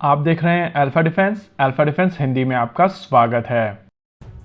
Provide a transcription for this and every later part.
आप देख रहे हैं अल्फा डिफेंस हिंदी में आपका स्वागत है।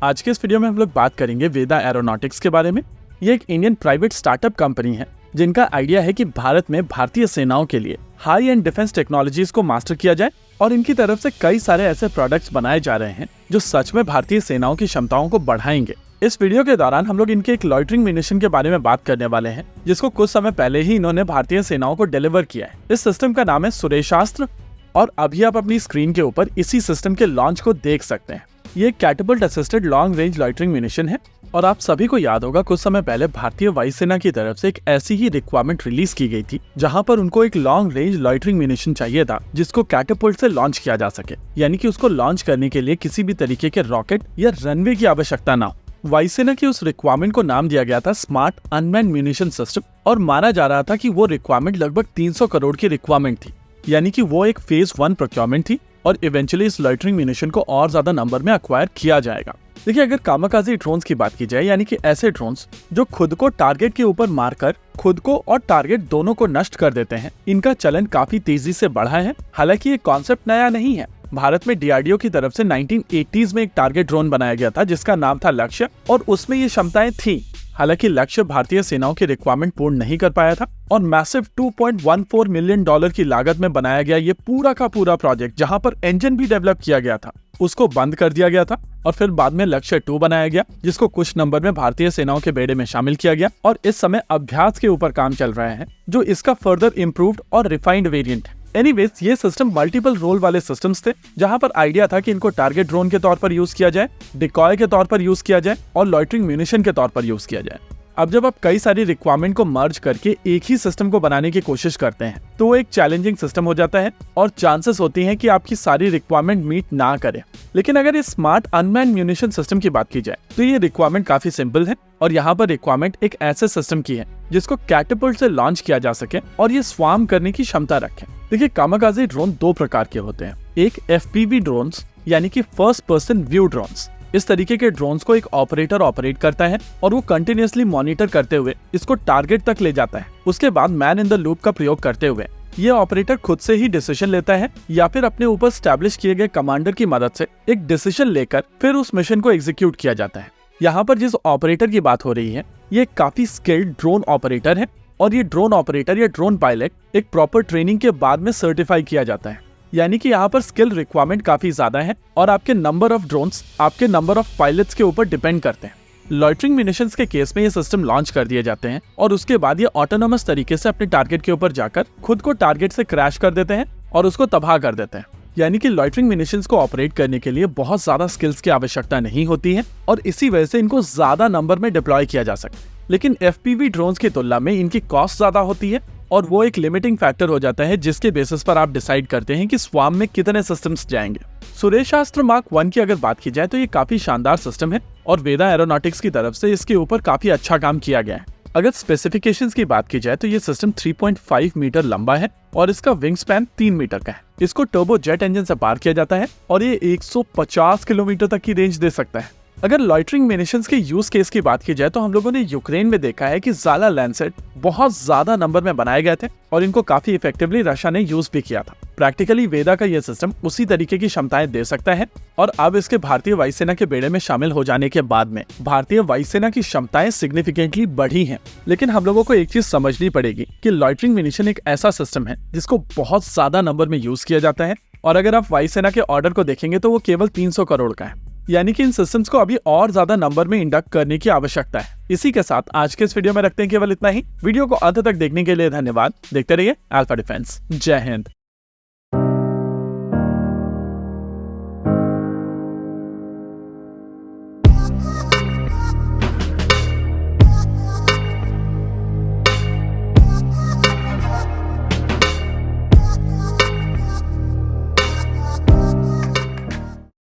आज के इस वीडियो में हम लोग बात करेंगे वेदा एरोनॉटिक्स के बारे में। ये एक इंडियन प्राइवेट स्टार्टअप कंपनी है जिनका आइडिया है कि भारत में भारतीय सेनाओं के लिए हाई एंड डिफेंस टेक्नोलॉजीज को मास्टर किया जाए और इनकी तरफ से कई सारे ऐसे प्रोडक्ट्स बनाए जा रहे हैं जो सच में भारतीय सेनाओं की क्षमताओं को बढ़ाएंगे। इस वीडियो के दौरान हम लोग इनके एक लॉइटरिंग म्यूनिशन के बारे में बात करने वाले हैं जिसको कुछ समय पहले ही इन्होंने भारतीय सेनाओं को डिलीवर किया है। इस सिस्टम का नाम है सुरेशास्त्र और अभी आप अपनी स्क्रीन के ऊपर इसी सिस्टम के लॉन्च को देख सकते हैं। ये catapult assisted long range loitering munition है और आप सभी को याद होगा कुछ समय पहले भारतीय वायुसेना की तरफ से एक ऐसी ही रिक्वायरमेंट रिलीज की गई थी जहां पर उनको एक लॉन्ग रेंज लॉइटरिंग म्यूनिशन चाहिए था जिसको कैटapult से लॉन्च किया जा सके, यानी कि उसको लॉन्च करने के लिए किसी भी तरीके के रॉकेट या रनवे की आवश्यकता ना हो। वायुसेना की उस रिक्वायरमेंट को नाम दिया गया था स्मार्ट अनमैन्ड म्यूनिशन सिस्टम और माना जा रहा था कि वो रिक्वायरमेंट लगभग 300 करोड़ की रिक्वायरमेंट थी, यानी कि वो एक फेज 1 प्रोक्योरमेंट थी और इवेंचुअली इस लॉइटरिंग म्यूनिशन को और ज्यादा नंबर में अक्वायर किया जाएगा। देखिए, अगर कामाकाजी ड्रोन्स की बात की जाए, यानी कि ऐसे ड्रोन्स जो खुद को टारगेट के ऊपर मारकर खुद को और टारगेट दोनों को नष्ट कर देते हैं, इनका चलन काफी तेजी से बढ़ा है। हालांकि ये कॉन्सेप्ट नया नहीं है। भारत में DRDO की तरफ से 1980s में एक टारगेट ड्रोन बनाया गया था जिसका नाम था लक्ष्य और उसमें ये क्षमताएं थी। हालांकि लक्ष्य भारतीय सेनाओं की रिक्वायरमेंट पूर्ण नहीं कर पाया था और मैसिव $2.14 मिलियन की लागत में बनाया गया ये पूरा का पूरा प्रोजेक्ट, जहां पर इंजन भी डेवलप किया गया था, उसको बंद कर दिया गया था और फिर बाद में लक्ष्य 2 बनाया गया जिसको कुछ नंबर में भारतीय सेनाओं के बेड़े में शामिल किया गया और इस समय अभ्यास के ऊपर काम चल रहा है जो इसका फर्दर इम्प्रूव्ड और रिफाइंड वेरिएंट है। एनीवेज, ये सिस्टम मल्टीपल रोल वाले सिस्टम्स थे जहां पर आइडिया था कि इनको टारगेट ड्रोन के तौर पर यूज किया जाए, डिकॉय के तौर पर यूज किया जाए और लॉइटरिंग म्यूनिशन के तौर पर यूज किया जाए। अब जब आप कई सारी रिक्वायरमेंट को मर्ज करके एक ही सिस्टम को बनाने की कोशिश करते हैं तो वो एक चैलेंजिंग सिस्टम हो जाता है और चांसेस होती हैं कि आपकी सारी रिक्वायरमेंट मीट ना करे। लेकिन अगर इस स्मार्ट अनमैन्ड म्यूनिशन सिस्टम की बात की जाए तो ये रिक्वायरमेंट काफी सिंपल है और यहाँ पर रिक्वायरमेंट एक ऐसे सिस्टम की है जिसको कैटapult से लॉन्च किया जा सके और ये स्वार्म करने की क्षमता रखे। देखिए, कामाकाजी ड्रोन 2 प्रकार के होते हैं। एक FPV ड्रोन्स यानी कि फर्स्ट पर्सन व्यू ड्रोन्स। इस तरीके के ड्रोन्स को एक ऑपरेटर ऑपरेट करता है और वो कंटिन्यूअसली मॉनिटर करते हुए इसको टारगेट तक ले जाता है। उसके बाद मैन इन द लूप का प्रयोग करते हुए ये ऑपरेटर खुद से ही डिसीजन लेता है या फिर अपने ऊपर स्टैब्लिश किए गए कमांडर की मदद से एक डिसीजन लेकर फिर उस मिशन को एग्जीक्यूट किया जाता है। यहाँ पर जिस ऑपरेटर की बात हो रही है ये काफी स्किल्ड ड्रोन ऑपरेटर है और ये ड्रोन ऑपरेटर या ड्रोन पायलट एक प्रॉपर ट्रेनिंग के बाद में सर्टिफाई किया जाता है, यानी कि यहाँ पर स्किल रिक्वायरमेंट काफी ज्यादा है और आपके नंबर ऑफ ड्रोन्स आपके नंबर ऑफ पायलट्स के ऊपर डिपेंड करते हैं। लॉइटरिंग म्यूनिशंस के केस में ये सिस्टम लॉन्च कर दिए जाते हैं और उसके बाद ये ऑटोनोमस तरीके से अपने टारगेट के ऊपर जाकर खुद को टारगेट से क्रैश कर देते हैं और उसको तबाह कर देते हैं। यानी कि लॉइटरिंग म्यूनिशंस को ऑपरेट करने के लिए बहुत ज्यादा स्किल्स की आवश्यकता नहीं होती है और इसी वजह से इनको ज्यादा नंबर में डिप्लॉय किया जा सकता है। लेकिन FPV ड्रोन्स की तुलना में इनकी कॉस्ट ज्यादा होती है और वो एक लिमिटिंग फैक्टर हो जाता है जिसके बेसिस पर आप डिसाइड करते हैं कि स्वार्म में कितने सिस्टम्स जाएंगे। सुरेशास्त्र मार्क 1 की अगर बात की जाए तो ये काफी शानदार सिस्टम है और वेदा एरोनॉटिक्स की तरफ से इसके ऊपर काफी अच्छा काम किया गया है। अगर स्पेसिफिकेशंस की बात की जाए तो ये सिस्टम 3.5 मीटर लंबा है और इसका विंग स्पैन 3 मीटर का है। इसको टर्बो जेट इंजन से पार किया जाता है और ये 150 किलोमीटर तक की रेंज दे सकता है। अगर लॉइटरिंग म्यूनिशंस के यूज केस की बात की जाए तो हम लोगों ने यूक्रेन में देखा है कि ज़ाला लैंडसेट बहुत ज्यादा नंबर में बनाए गए थे और इनको काफी इफेक्टिवली रशिया ने यूज भी किया था। प्रैक्टिकली वेदा का यह सिस्टम उसी तरीके की क्षमताएं दे सकता है और अब इसके भारतीय वायुसेना के बेड़े में शामिल हो जाने के बाद में भारतीय वायुसेना की क्षमताएं सिग्निफिकेंटली बढ़ी हैं। लेकिन हम लोगों को एक चीज समझनी पड़ेगी कि लॉइटरिंग म्यूनिशन एक ऐसा सिस्टम है जिसको बहुत ज्यादा नंबर में यूज किया जाता है और अगर आप वायुसेना के ऑर्डर को देखेंगे तो वो केवल 300 करोड़ का है, यानी कि इन सिस्टम्स को अभी और ज्यादा नंबर में इंडक्ट करने की आवश्यकता है। इसी के साथ आज के इस वीडियो में रखते हैं केवल इतना ही। वीडियो को अंत तक देखने के लिए धन्यवाद। देखते रहिए अल्फा डिफेंस। जय हिंद।